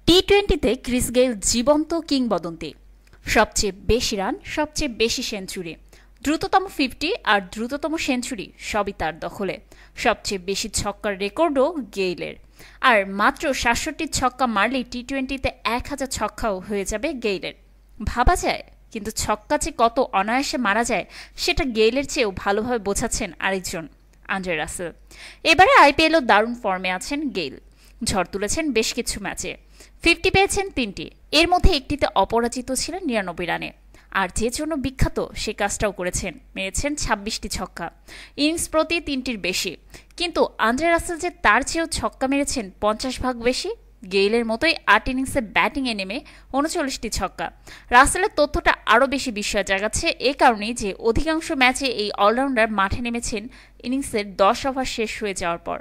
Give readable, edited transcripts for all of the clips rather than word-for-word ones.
টি-20তে Chris Gayle জীবন্ত কিংবদন্তি। সবচেয়ে বেশি রান, সবচেয়ে বেশি সেঞ্চুরি, দ্রুততম 50 আর দ্রুততম সেঞ্চুরি সবই তার দখলে। সবচেয়ে বেশি ছক্কার রেকর্ডও গেইলের। আর মাত্র 67 ছক্কা মারলেই টি-20তে 1000 ছক্কাও হয়ে যাবে গেইলের। ভাবা যায়, কিন্তু ছক্কা যে কত অনায়াসে মারা যায় সেটা গেইলের চেয়েও ভালোভাবে বোঝাচ্ছেন আরেকজন, আন্দ্রে রাসেল। এবারে আইপিএলও দারুণ ফর্মে আছেন গেইল। ঝড় তুলেছেন বেশ কিছু ম্যাচে, 50 পেয়েছেন 3টি, এর মধ্যে একটিতে অপরাজিত ছিলেন 99 রানে। আর যে জন্য বিখ্যাত সে কাজটাও করেছেন, মেরেছেন 26টি ছক্কা, ইনিংস প্রতি 3টির বেশি। কিন্তু আন্দ্রে রাসেল যে তার চেয়েও ছক্কা মেরেছেন 50 ভাগ বেশি। গেইলের মতোই 8 ইনিংসে ব্যাটিংয়ে নেমে 39টি ছক্কা। রাসেলের তথ্যটা আরও বেশি বিস্ময় জাগাচ্ছে এ কারণেই যে অধিকাংশ ম্যাচে এই অলরাউন্ডার মাঠে নেমেছেন ইনিংসের 10 ওভার শেষ হয়ে যাওয়ার পর।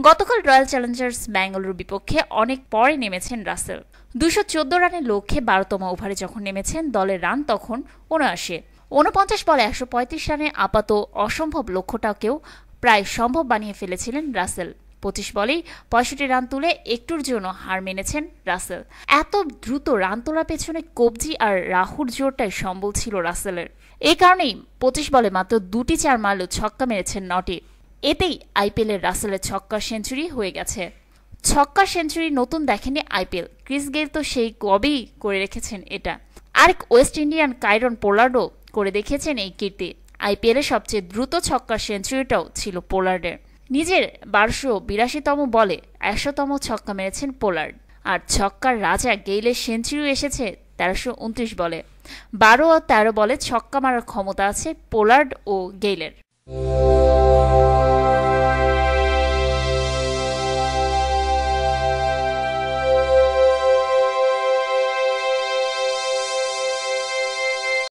গতকাল রয়্যাল চ্যালেঞ্জার্স ব্যাঙ্গালুরুর বিপক্ষে অনেক পরে নেমেছেন রাসেল। 214 রানের লক্ষ্যে 12তম ওভারে যখন নেমেছেন দলের রান তখন 79। 49 বলে 135 রানে আপাত অসম্ভব লক্ষ্যটাকেও প্রায় সম্ভব বানিয়ে ফেলেছিলেন রাসেল। 25 বলেই 65 রান তুলে একটুর জন্য হার মেনেছেন রাসেল। এত দ্রুত রান তোলার পেছনে কবজি আর রাহুর জোরটাই সম্বল ছিল রাসেলের। এই কারণেই 25 বলে মাত্র 2টি 4 মারলেও ছক্কা মেরেছেন 9টি। এতেই আইপিএলের রাসেলের ছক্কা সেঞ্চুরি হয়ে গেছে। ছক্কা সেঞ্চুরি নতুন দেখেনি আইপিএল, ক্রিস গেইল তো সেই কবেই করে রেখেছেন এটা। আরেক ওয়েস্ট ইন্ডিয়ান কাইরন পোলার্ডও করে দেখিয়েছেন এই কীর্তি। আইপিএলের সবচেয়ে দ্রুত ছক্কা সেঞ্চুরিটাও ছিল পোলার্ডের। নিজের 1282তম বলে 100তম ছক্কা মেরেছেন পোলার্ড। আর ছক্কার রাজা গেইলের সেঞ্চুরি এসেছে 1329 বলে। 12 ও 13 বলে ছক্কা মারার ক্ষমতা আছে পোলার্ড ও গেইলের।